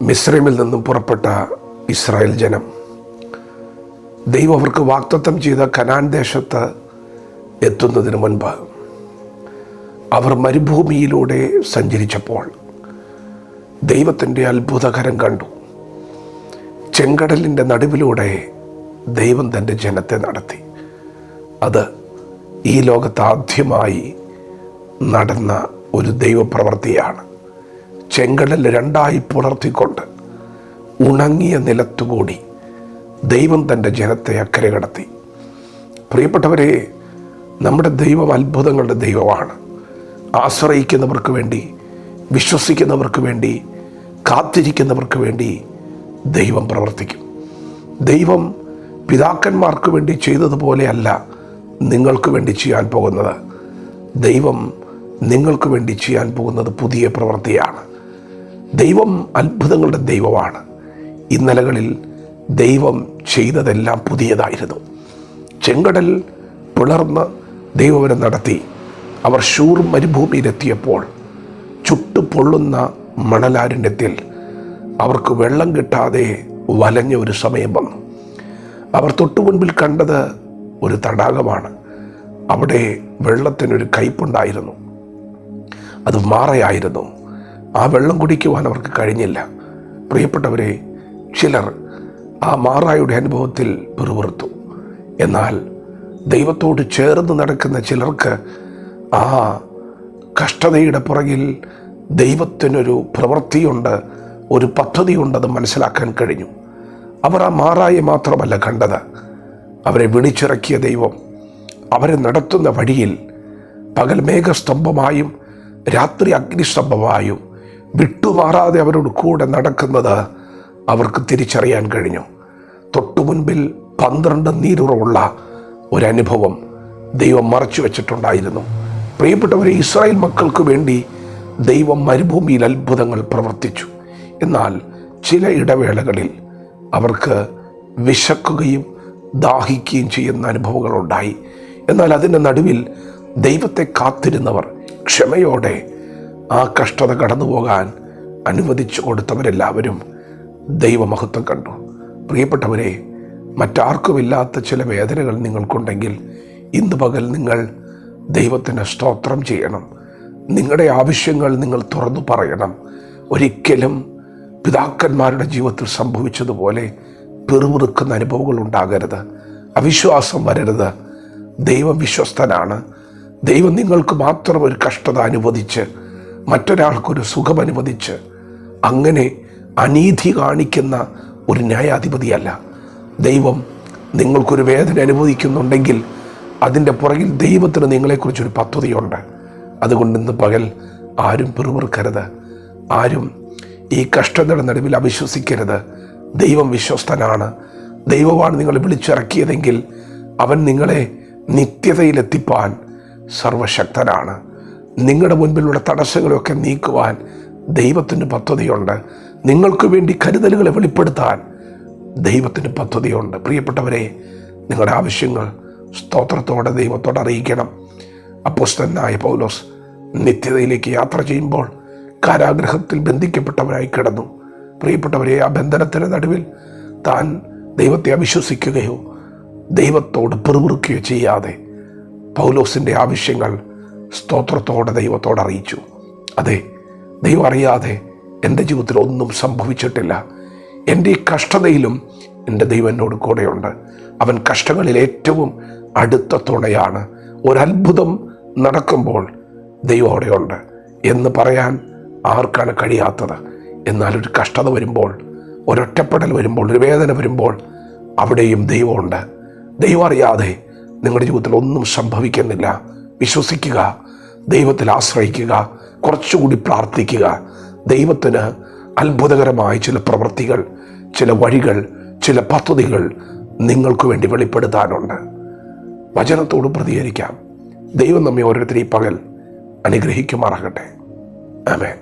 മിസ്രൈമിൽ നിന്നും പുറപ്പെട്ട ഇസ്രായേൽ ജനം ദൈവം അവർക്ക് വാഗ്ദത്തം ചെയ്ത കനാൻ ദേശത്ത് എത്തുന്നതിന് മുൻപ് അവർ മരുഭൂമിയിലൂടെ സഞ്ചരിച്ചപ്പോൾ ദൈവത്തിൻ്റെ അത്ഭുതകരം കണ്ടു. ചെങ്കടലിൻ്റെ നടുവിലൂടെ ദൈവം തൻ്റെ ജനത്തെ നടത്തി. അത് ഈ ലോകത്ത് ആദ്യമായി നടന്ന ഒരു ദൈവപ്രവൃത്തിയാണ്. ചെങ്കടൽ രണ്ടായി പുലർത്തിക്കൊണ്ട് ഉണങ്ങിയ നിലത്തുകൂടി ദൈവം തൻ്റെ ജനത്തെ അക്കരെ കടത്തി. പ്രിയപ്പെട്ടവരെ, നമ്മുടെ ദൈവം അത്ഭുതങ്ങളുടെ ദൈവമാണ്. ആശ്രയിക്കുന്നവർക്ക് വേണ്ടി, വിശ്വസിക്കുന്നവർക്ക് വേണ്ടി, കാത്തിരിക്കുന്നവർക്ക് വേണ്ടി ദൈവം പ്രവർത്തിക്കും. ദൈവം പിതാക്കന്മാർക്ക് വേണ്ടി ചെയ്തതുപോലെയല്ല നിങ്ങൾക്ക് വേണ്ടി ചെയ്യാൻ പോകുന്നത്. ദൈവം നിങ്ങൾക്ക് വേണ്ടി ചെയ്യാൻ പോകുന്നത് പുതിയ പ്രവൃത്തിയാണ്. ദൈവം അത്ഭുതങ്ങളുടെ ദൈവമാണ്. ഇന്നലകളിൽ ദൈവം ചെയ്തതെല്ലാം പുതിയതായിരുന്നു. ചെങ്കടൽ പിളർന്ന് ദൈവം അവരെ നടത്തി. അവർ ശൂർ മരുഭൂമിയിലെത്തിയപ്പോൾ ചുട്ടുപൊള്ളുന്ന മണലാരണ്യത്തിൽ അവർക്ക് വെള്ളം കിട്ടാതെ വലഞ്ഞ ഒരു സമയം വന്നു. അവർ തൊട്ടുമുൻപിൽ കണ്ടത് ഒരു തടാകമാണ്. അവിടെ വെള്ളത്തിനൊരു കയ്പുണ്ടായിരുന്നു. അത് മാറയായിരുന്നു. ആ വെള്ളം കുടിക്കുവാൻ അവർക്ക് കഴിഞ്ഞില്ല. പ്രിയപ്പെട്ടവരെ, ചിലർ ആ മാറായുടെ അനുഭവത്തിൽ പിറുപിറുത്തു. എന്നാൽ ദൈവത്തോട് ചേർന്ന് നടക്കുന്ന ചിലർക്ക് ആ കഷ്ടതയുടെ പുറകിൽ ദൈവത്തിനൊരു പ്രവൃത്തിയുണ്ട്, ഒരു പദ്ധതിയുണ്ടെന്ന് മനസ്സിലാക്കാൻ കഴിഞ്ഞു. അവർ ആ മാറായെ മാത്രമല്ല കണ്ടത്, അവരെ വിളിച്ചിറക്കിയ ദൈവം അവരെ നടത്തുന്ന വഴിയിൽ പകൽ മേഘസ്തംഭമായും രാത്രി അഗ്നിസ്തംഭമായും വിട്ടുമാറാതെ അവരോട് കൂടെ നടക്കുന്നത് അവർക്ക് തിരിച്ചറിയാൻ കഴിഞ്ഞു. തൊട്ടു മുൻപിൽ 12 നീരുറവുള്ള ഒരനുഭവം ദൈവം മറച്ചു വെച്ചിട്ടുണ്ടായിരുന്നു. പ്രിയപ്പെട്ടവരെ, ഇസ്രായേൽ മക്കൾക്ക് വേണ്ടി ദൈവം മരുഭൂമിയിൽ അത്ഭുതങ്ങൾ പ്രവർത്തിച്ചു. എന്നാൽ ചില ഇടവേളകളിൽ അവർക്ക് വിശക്കുകയും ദാഹിക്കുകയും ചെയ്യുന്ന അനുഭവങ്ങളുണ്ടായി. എന്നാൽ അതിൻ്റെ നടുവിൽ ദൈവത്തെ കാത്തിരുന്നവർ ക്ഷമയോടെ ആ കഷ്ടത കടന്നു പോകാൻ അനുവദിച്ചു കൊടുത്തവരെല്ലാവരും ദൈവമഹത്വം കണ്ടു. പ്രിയപ്പെട്ടവരെ, മറ്റാർക്കുമില്ലാത്ത ചില വേദനകൾ നിങ്ങൾക്കുണ്ടെങ്കിൽ ഇന്ന് പകൽ നിങ്ങൾ ദൈവത്തിന് സ്തോത്രം ചെയ്യണം. നിങ്ങളുടെ ആവശ്യങ്ങൾ നിങ്ങൾ തുറന്നു പറയണം. ഒരിക്കലും പിതാക്കന്മാരുടെ ജീവിതത്തിൽ സംഭവിച്ചതുപോലെ പിറുപിറുക്കുന്ന അനുഭവങ്ങൾ ഉണ്ടാകരുത്. അവിശ്വാസം വരരുത്. ദൈവം വിശ്വസ്തനാണ്. ദൈവം നിങ്ങൾക്ക് മാത്രം ഒരു കഷ്ടത അനുവദിച്ച് മറ്റൊരാൾക്കൊരു സുഖം അനുവദിച്ച് അങ്ങനെ അനീതി കാണിക്കുന്ന ഒരു ന്യായാധിപതിയല്ല. ദൈവം നിങ്ങൾക്കൊരു വേദന അനുവദിക്കുന്നുണ്ടെങ്കിൽ അതിൻ്റെ പുറകിൽ ദൈവത്തിന് നിങ്ങളെക്കുറിച്ചൊരു പദ്ധതിയുണ്ട്. അതുകൊണ്ട് ഇന്ന് പകൽ ആരും പിറുപിറുക്കരുത്. ആരും ഈ കഷ്ടതയുടെ നടുവിൽ അവിശ്വസിക്കരുത്. ദൈവം വിശ്വസ്തനാണ്. ദൈവമാണ് നിങ്ങളെ വിളിച്ചിറക്കിയതെങ്കിൽ അവൻ നിങ്ങളെ നിത്യതയിലെത്തിപ്പാൻ സർവശക്തനാണ്. നിങ്ങളുടെ മുൻപിലുള്ള തടസ്സങ്ങളൊക്കെ നീക്കുവാൻ ദൈവത്തിന് പദ്ധതിയുണ്ട്. നിങ്ങൾക്ക് വേണ്ടി കരുതലുകളെ വെളിപ്പെടുത്താൻ ദൈവത്തിന് പദ്ധതിയുണ്ട്. പ്രിയപ്പെട്ടവരെ, നിങ്ങളുടെ ആവശ്യങ്ങൾ സ്തോത്രത്തോടെ ദൈവത്തോട് അറിയിക്കണം. അപ്പോസ്തലനായ പൗലോസ് നിത്യതയിലേക്ക് യാത്ര ചെയ്യുമ്പോൾ കാരാഗൃഹത്തിൽ ബന്ധിക്കപ്പെട്ടവരായി കിടന്നു. പ്രിയപ്പെട്ടവരെ, ആ ബന്ധനത്തിന് നടുവിൽ താൻ ദൈവത്തെ അവിശ്വസിക്കുകയോ ദൈവത്തോട് പിറുപിറുക്കുകയോ ചെയ്യാതെ പൗലോസിൻ്റെ ആവശ്യങ്ങൾ സ്തോത്രത്തോടെ ദൈവത്തോട് അറിയിച്ചു. അതെ, ദൈവം അറിയാതെ എൻ്റെ ജീവിതത്തിൽ ഒന്നും സംഭവിച്ചിട്ടില്ല. എൻ്റെ ഈ കഷ്ടതയിലും എൻ്റെ ദൈവം എന്നോട് കൂടെയുണ്ട്. അവൻ കഷ്ടങ്ങളിൽ ഏറ്റവും അടുത്ത തുണയാണ്. ഒരത്ഭുതം നടക്കുമ്പോൾ ദൈവം അവിടെയുണ്ട് എന്ന് പറയാൻ ആർക്കാണ് കഴിയാത്തത്? എന്നാൽ ഒരു കഷ്ടത വരുമ്പോൾ, ഒരൊറ്റപ്പെടൽ വരുമ്പോൾ, ഒരു വേദന വരുമ്പോൾ അവിടെയും ദൈവമുണ്ട്. ദൈവം അറിയാതെ നിങ്ങളുടെ ജീവിതത്തിൽ ഒന്നും സംഭവിക്കുന്നില്ല. വിശ്വസിക്കുക, ദൈവത്തിൽ ആശ്രയിക്കുക, കുറച്ചുകൂടി പ്രാർത്ഥിക്കുക. ദൈവത്തിന് അത്ഭുതകരമായ ചില പ്രവൃത്തികൾ, ചില വഴികൾ, ചില പദ്ധതികൾ നിങ്ങൾക്ക് വേണ്ടി വെളിപ്പെടുത്താനുണ്ട്. വചനത്തോട് പ്രതികരിക്കാം. ദൈവം നമ്മെ ഓരോരുത്തരെയും പകൽ അനുഗ്രഹിക്കുമാറാകട്ടെ. ആമേൻ.